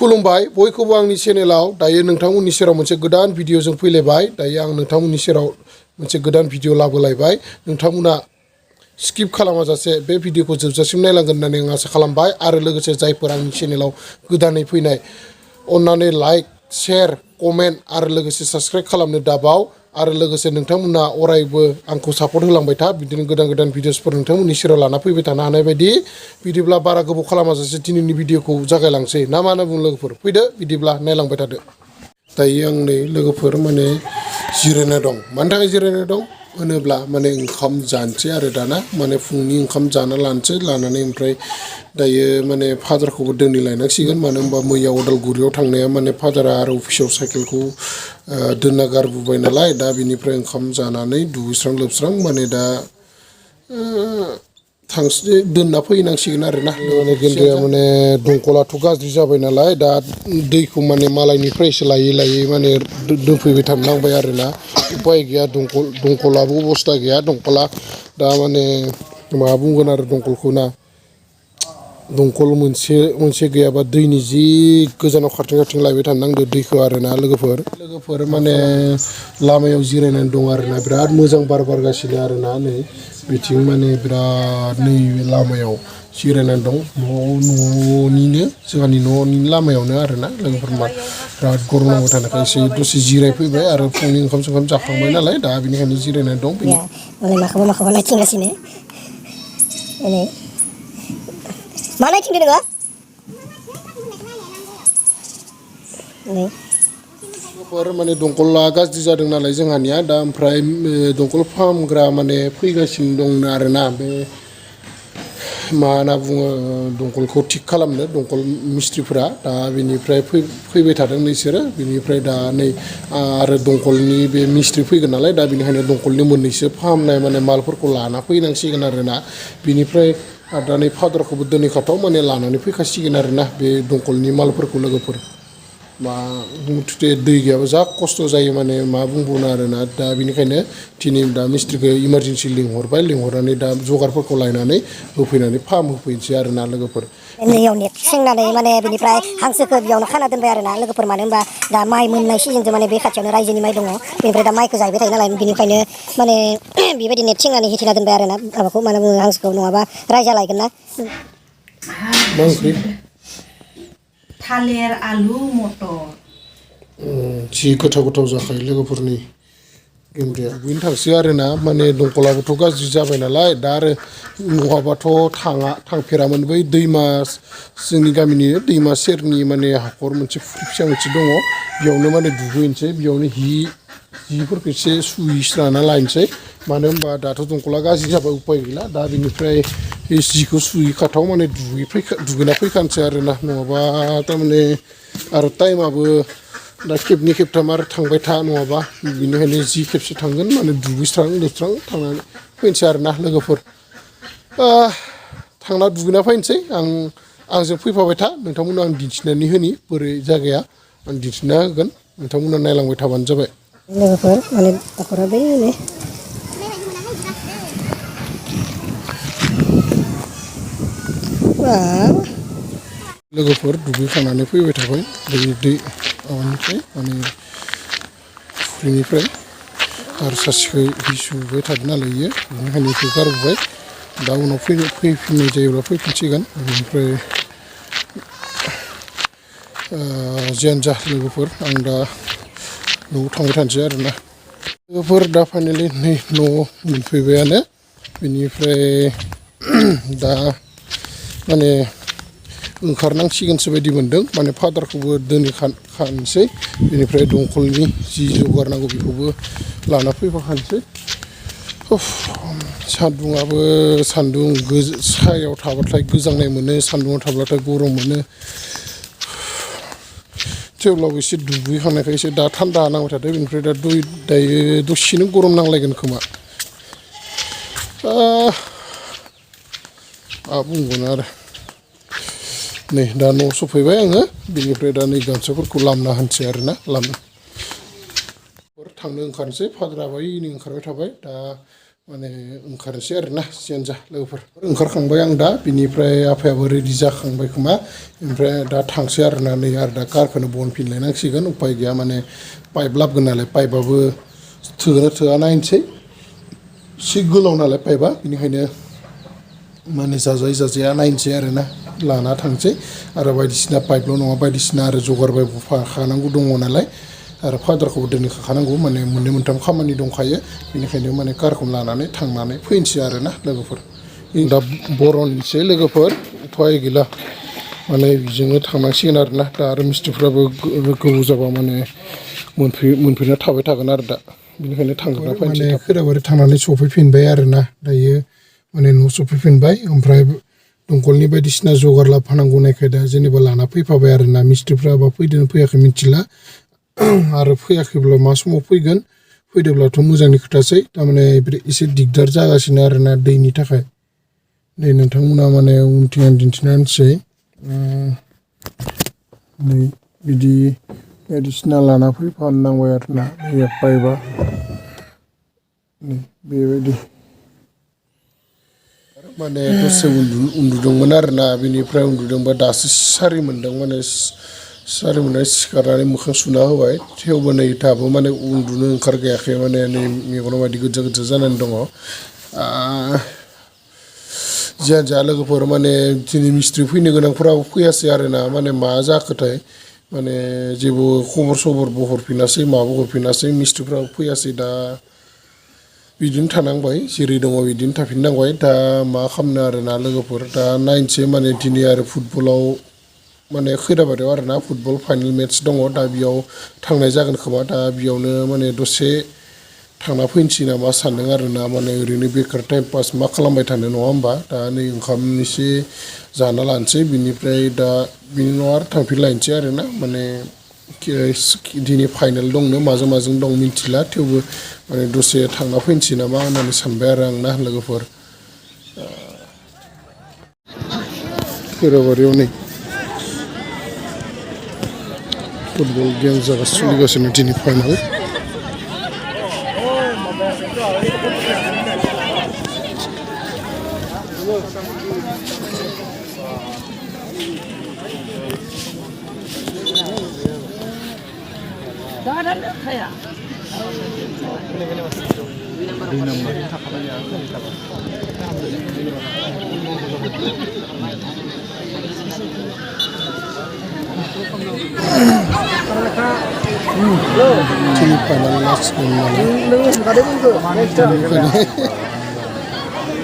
खुलुमबाय बयखौबो आंनि चेनेलाव दायो नोंथांमोननि सेराव मोनसे गोदान भिडिअ जों फैलायबाय दायो आं नोंथांमोननि सेराव मोनसे गोदान भिडिअ लाबोलायबाय नोंथांमोना स्किप खालामाजासे बे भिडिअखौ जोबजासिम नायलांगोन होननानै आं आसा खालामबाय आरो लोगोसे जायफोर आंनि चेनेलाव गोदानै फैनाय अन्नानै लाइक शेयार कमेन्ट आरो लोगोसे साबस्क्राइब खालामनो दाबाव आरो लोगोसे नोंथांमोना अरायबो आंखौ सापर्ट होलांबाय था बिदिनो गोदान गोदान भिडिअसफोर नोंथांमोननि सेराव लाना फैबाय थानो हानाय बायदि बिदिब्ला बारा गोबाव खालामाजासे दिनैनि भिडिअखौ जागायलांसै ना मा होनना बुङो लोगोफोर फैदो बिदिब्ला नायलांबाय थादो दायो आं नै लोगोफोर माने जिरायना दं मानि थाखाय जिरायना दं होनोब्ला माने ओंखाम जानोसै आरो दाना माने फुंनि ओंखाम जाना लानोसै लानानै ओमफ्राय दायो माने फादारखौबो दोनहैलायनांसिगोन मानो होनबा मैया उदालगुरियाव थांनाया माने फादारा आरो अफिसाव साइकेलखौ दोनना गारबोबाय नालाय दा बिनिफ्राय ओंखाम जानानै दुगैस्रां लोबस्रां माने दा थांसै दोनना फैनांसिगोन आरोना माने गेन्द्राया माने दंखलाथ' गाज्रि जाबाय नालाय दा दैखौ माने मालायनिफ्रायसो लायै लायै माने दोनफैबाय थानो नांबाय आरोना उपाय गैया दंखलाबो अबस्था गैया दंखला दा माने मा बुंगोन आरो दंखलखौ ना दंखल मोनसे गैयाबा दैनि जि गोजानाव खारथिं लायबाय थानो नांदो दैखौ आरोना लोगोफोर माने लामायाव जिरायनानै दं आरोना बिराद मोजां बार बारगासिनो आरोना नै बिथिं माने बिराद नै लामायाव जिरायनानै दं न'निनो जोंहानि न'नि लामायावनो आरोना लोगोफोर बिराद गरम नांबाय थानायखाय एसे दसे जिरायफैबाय आरो फुंनि ओंखाम जाखांबाय नालाय दा बेनिखायनो जिरायनानै दं माखौबा नायथिंगासिनो मा नायथिंदो नोङो माने दंखला गाज्रि जादों नालाय जोंहानिया दा ओमफ्राय दंखल फाहामग्रा माने फैगासिनो दं आरोना बे मा होनना बुङो दंखलखौ थिग खालामनो दंखल मिस्ट्रिफोरा दा बिनिफ्राय फैबाय थादों बिसोरो बिनिफ्राय दा नै आरो दंखलनि बे मिस्ट्रि फैगोन नालाय दा बिनिखायनो दंखलनि मोननैसो फाहामनाय माने मालफोरखौ लाना फैनांसिगोन आरोना बिनिफ्राय आरो दा नै फादारखौबो दोनहैखाथाव माने लानानै फैखासिगोन आरोना बे दंखलनि मालफोरखौ लोगोफोर मा मुथुथे दै गैयाबा जा खस्थ' जायो माने मा बुंबावनो आरोना दा बेनिखायनो दिनै दा मिस्ट्रिखौ इमारजेन्सि लिंहरनानै दा जगारफोरखौ लायनानै होफैनानै होफैनोसै आरोना लोगोफोर नैयाव नेट सोंनानै माने बिनिफ्राय हांसोखौ बेयावनो खाना दोनबाय आरोना लोगोफोर मानो होनबा दा माइ मोननाय सिजनजों माने बे खाथियावनो रायजोनि माइ दङ बेनिफ्राय दा माइखौ जाहैबाय थायो नालाय बिनिखायनो माने बेबायदि नेट सोंनानै हेथेना दोनबाय आरोना माबाखौ मा होनना बुङो हांसोखौ नङाबा रायजा लायगोन ना मा ओंख्रि थालिर आलु मटर जि गोथाव जाखायो लोगोफोरनि गेन्द्राया बेनि थांसै आरोना माने दंखलाबोथ' गाज्रि जाबाय नालाय दा आरो नङाबाथ' थांफेरामोन बै दैमा जोंनि गामिनि दैमा सेरनि माने हाखर मोनसे फुख्रि फिसा मोनसे दङ बेयावनो माने दुगैनोसै बेयावनो हिफोरखौ एसे सुइस्राना लायनोसै मानो होनबा दाथ' दंखला गाज्रि जाबाय उपाय गैला दा बिनिफ्राय जिखौ सुयैखाथाव माने दुगैना फैखानोसै आरोना नङाबा थारमाने आरो टाइमाबो दा खेबनै खेबथाम आरो थांबाय था नङाबा बिनिखायनो जि खेबसे थांगोन माने दुगैस्रां लोबस्रां थांनानै फैनोसै आरोना लोगोफोर थांना दुगैना फैनोसै आंजों फैफाबाय था नोंथांमोननो आं दिन्थिनानै होनि बोरै जायगाया आं दिन्थिना होगोन नोंथांमोना नायलांबाय थाबानो जाबाय लोगोफोर माने न'खरा बैनो लोगोफोर दुगैखांनानै फैबाय थाबाय दै माबानिफ्राय माने फुख्रिनिफ्राय आरो सासेखौ सुबाय थादों नालाय इयो बेनिखायनो बेखौ गारबोबाय दा उनाव फैफिननाय जायोब्ला फैफिनसिगोन बेनिफ्राय जियानो जा लोगोफोर आं दा न'आव थांबाय थानोसै आरोना लोगोफोर दा फाइनालि नै न'आव मोनफैबायानो बेनिफ्राय दा माने ओंखारनांसिगोनसो बायदि मोन्दों माने फादारखौबो दोनहैखानोसै बेनिफ्राय दंखलनि जि जगार नांगौ बेखौबो लाना फैफाखानोसै सान्दुङाबो सायाव थाबाथाय गोजांनाय मोनो सान्दुङाव थाब्लाथाय गरम मोनो थेवब्लाबो एसे दुगैखांनायखाय एसे दा थान्दा नांबाय थादों बेनिफ्राय दायो दसेनो गरम नांलायगोन खोमा मा बुंगोन आरो नै दा न'आव सफैबाय आङो बिनिफ्राय दा नै गामसाफोरखौ लामना होनोसै आरोना थांनो ओंखारनोसै फादाराबो ओंखारबाय थाबाय दा माने ओंखारनोसै आरोना जियानो जा लोगोफोर ओंखारखांबाय आं दा बिनिफ्राय आफायाबो रेडि जाखांबाय खोमा ओमफ्राय दा थांसै आरोना नै आरो दा कारखौनो बनफिनलायनांसिगोन उपाय गैया माने पाइप लाबोगोन नालाय पाइपआबो थोगोना थोआ नायनोसै एसे गोलाव नालाय पाइपआ बेनिखायनो माने जाजाया नायनोसै आरोना लाना थांसै आरो बायदिसिना पाइपल' नङा बायदिसिना आरो जगार बायबोफाखानांगौ दङ नालाय आरो फादारखौबो दोनखानांगौ माने मोननै मोनथाम खामानि दंखायो बेनिखायनो माने कारखौ लानानै थांनानै फैनोसै आरोना लोगोफोर दा बर'निसै लोगोफोर उफाय गैला माने बेजोंनो थांनांसिगोन आरोना दा आरो मिस्थ्रिफ्राबो गोबाव जाबा माने मोनफैना थाबाय थागोन आरो दा बेनिखायनो थांग्रोना फैनोसै माने खैराबारि थांनानै सफैफिनबाय आरोना दायो माने न' सफैफिनबाय ओमफ्राय दंखलनि बायदिसिना जगार लाफानांगौ नायखाय दा जेनेबा लाना फैफाबाय आरोना मिस्थ्रिफ्रा बा फैदों फैयाखै मिथिला आरो फैयाखैब्ला मा समाव फैगोन फैदोंब्लाथ' मोजांनि खोथासै थारमाने एसे दिगदार जागासिनो आरोना दैनि थाखाय नै नोंथांमोना माने उनथिं आं दिन्थिना होनोसै नै बिदि बायदिसिना लाना फैफानांबाय आरोना नै पाइपआ नै बेबायदि माने दसे उन्दुदोंमोन आरोना बेनिफ्राय उन्दुदोंबा दासो सारि मोन्दों माने सारि मोननाय सिखारनानै मोखां सुना होबाय थेवबो नै दाबो माने उन्दुनो ओंखारगायाखै माने नै मेगनाव बायदि गोजा गोजा जानानै दङ जियानो जा लोगोफोर माने दिनै मिस्थ्रि फैनो गोनांफोराबो फैयासै आरोना माने मा जाखोथाय माने जेबो खबर सबरबो हरफिनासै माबो हरफिनासै मिस्थ्रिफ्राबो फैयासै दा बिदिनो थानांबाय जेरै दङ बिदिनो थाफिननांबाय दा मा खालामनो आरोना लोगोफोर दा नायनोसै माने दिनै आरो फुटबलाव माने खैराबारियाव आरोना फुटबल फाइनाल मेट्च दङ दा बेयाव थांनाय जागोन खोमा दा बेयावनो माने दसे थांना फैनोसै नामा सानदों आरोना माने ओरैनो बेकार टाइम पास मा खालामबाय थानो नङा होमबा दा नै ओंखाम एसे जाना लानोसै बिनिफ्राय दा बिनि उनाव आरो थांफिनलायनोसै आरोना माने दिनै फाइनाल दंनो माजों माजों दं मिथिला थेवबो माने दसे थांना फैनोसै नामा होननानै सानबाय आरो आंना लोगोफोर खैराबारियाव नै फुटबल गेम सोलिगासिनो दिनै फाइनाल दिनै फाइनाल लास्ट गेम नालाय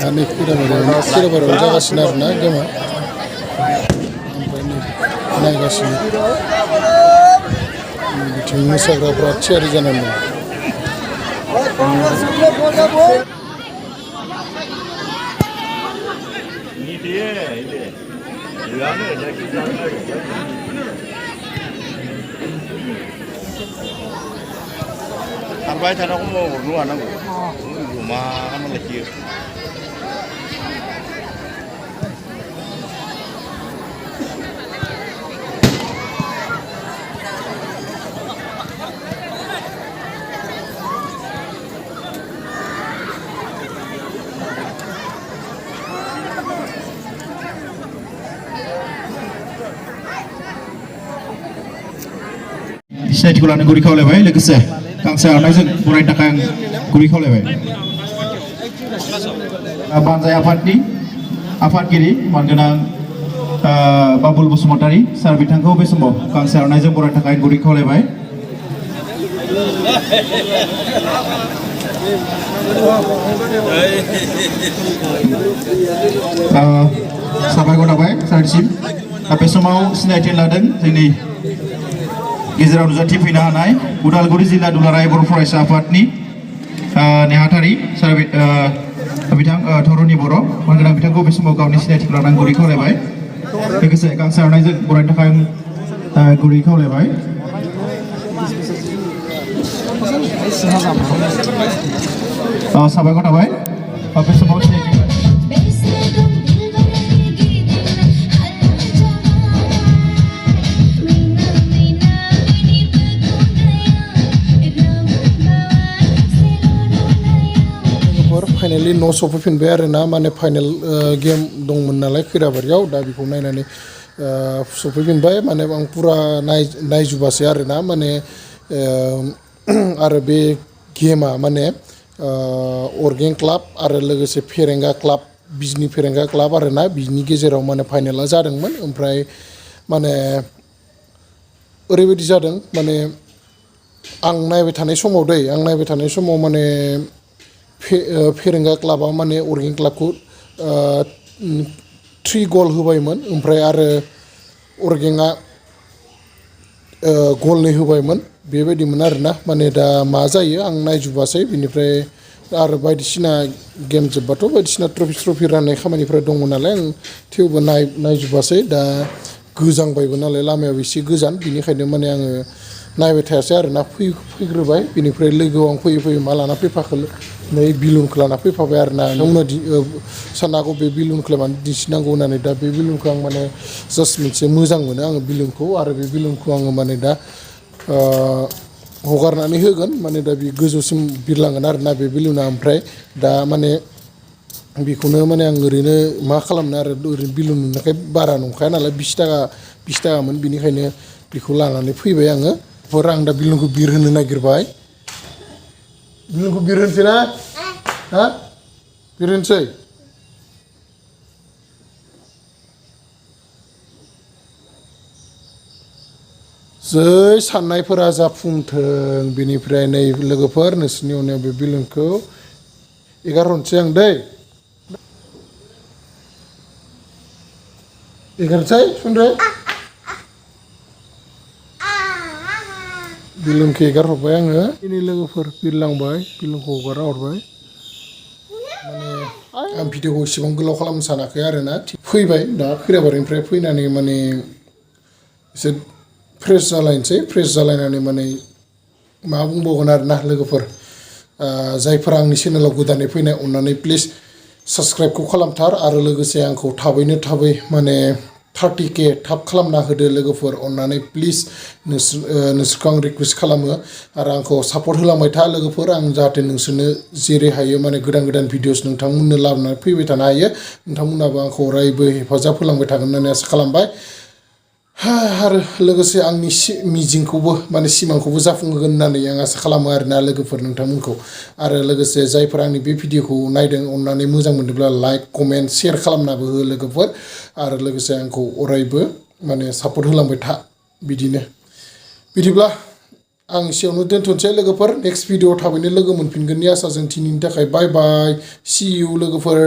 दा नै खैराबारियाव जागासिनो आरोना गेमा ओमफ्राय नै नायगासिनो बिथिं मोसाग्राफ्रा थियारि जानानै दं खारबाय थानांगौ हरनो हानांगौ मा खालामना लाखियो सिनायथिखौ लानो गुरै खावलायबाय लोगोसे गांसे आर'नाइजों बरायनो थाखाय आं गुरै खावलायबाय बानजाय आफादनि आफादगिरि मानगोनां बाबुल बसुमतारी सार बिथांखौ बे समाव गांसे आर'नाइजों बरायनो थाखाय गुरै खावलायबाय साबायखर थाबाय सारसिम बे समाव सिनायथि लादों जोंनि गेजेराव नुजाथिफैनो हानाय उदालगुरि जिल्ला दुलाराय बर' फरायसा आफादनि नेहाथारि सार बिथां धरनि बर' मानगोनां बिथांखौ बे समाव गावनि सिनायथिखौ लानानै गुरै खावलायबाय लोगोसे गांसे आर'नाइजों बरायनो थाखाय गुरै खावलायबाय साबायखर थाबाय बे समाव सिनायथि फाइनालि न' सफैफिनबाय आरो ना माने फाइनाल गेम दंमोन नालाय खैराबारियाव दा बेखौ नायनानै सफैफिनबाय माने आं पुरा नायजुबासै आरो ना माने आरो बे गेमा माने अर्गें क्लाब आरो लोगोसे फेरेंगा क्लाब बिजनि फेरेंगा क्लाब आरो ना बिनि गेजेराव माने फाइनाला जादोंमोन ओमफ्राय माने ओरैबायदि जादों माने आं नायबाय थानाय समाव माने फेरेंगा क्लाबा माने अर्गें क्लाबखौ 3 गल होबायमोन ओमफ्राय आरो अर्गेंआ गलनै होबायमोन बेबायदिमोन आरोना माने दा मा जायो आं नायजुबासै बिनिफ्राय आरो बायदिसिना गेम जोब्बाथ' बायदिसिना ट्रफि राननाय खामानिफोरा दंमोन नालाय आं थेवबो नायजुबासै दा गोजांबायबो नालाय लामायाबो एसे गोजान बिनिखायनो माने आङो नायबाय थायासै आरो ना फैग्रोबाय बिनिफ्राय लोगोआव आं फैयै मा लाना फैफाखो नै बिलुनखौ लाना फैफाबाय आरो ना नोंथांमोना साननो हागौ बे बिलुनखौ माने दिन्थिनांगौ होननानै दा बे बिलुनखौ आं माने जास्ट मोनसे मोजां मोनो आङो बिलुनखौ आरो बे बिलुनखौ आङो माने दा हगारनानै होगोन माने दा बे गोजौसिम बिरलांगोन आरो ना बे बिलुना ओमफ्राय दा माने बेखौनो माने आं ओरैनो मा खालामनो आरो ओरैनो बिलुन नुनायखाय बारा नंखाया नालाय 20 थाखामोन बिनिखायनो बेखौ लानानै फैबाय आङो आं दा बिलुनखौ बिरहोनो नागिरबाय बिलुनखौ बिरहोनोसै ना हा बिरहोनोसै जै साननायफोरा जाफुंथों बिनिफ्राय नै लोगोफोर नोंसोरनि अननायाव बे बिलुनखौ एगारहरनोसै आं दै एगारनोसै सुनदो बिलुनखौ एगारहरबाय आङो दिनै लोगोफोर बिरलांबाय बिलुनखौ हगारना हरबाय माने आं भिडिअखौ इसेबां गोलाव खालामनो सानाखै आरोना फैबाय दा खैराबारिनिफ्राय फैनानै माने एसे फ्रेस जालायनानै माने मा बुंबावगोन आरोना लोगोफोर जायफोरा आंनि चेनेलाव गोदानै फैनाय अननानै प्लिज साबस्क्राइबखौ खालामथार आरो लोगोसे आंखौ थाबैनो माने 30K थाब खालामना होदो लोगोफोर अननानै प्लिज नोंसोरखौ आं रिकुवेस्ट खालामो आरो आंखौ सापर्ट होलांबाय था लोगोफोर आं जाहाथे नोंसोरनो जेरै हायो माने गोदान भिडिअस नोंथांमोननो लाबोनानै फैबाय थानो हायो नोंथांमोनाबो आंखौ अरायबो हेफाजाब होलांबाय थागोन होननानै आसा खालामबाय आरो लोगोसे आंनि मिजिंखौबो माने सिमांखौबो जाफुंहोगोन होननानै आं आसा खालामो आरोना लोगोफोर नोंथांमोनखौ आरो लोगोसे जायफोर आंनि बे भिडिअखौ नायदों अननानै मोजां मोनदोंब्ला लाइक कमेन्ट शेयार खालामनाबो हो लोगोफोर आरो लोगोसे आंखौ अरायबो माने सापर्ट होलांबाय था बिदिब्ला आं एसेयावनो दोनथ'नोसै लोगोफोर नेक्स्ट भिडिअ थाबैनो लोगो मोनफिनगोननि आसाजों दिनैनि थाखाय बाय बाय सि इउ लोगोफोर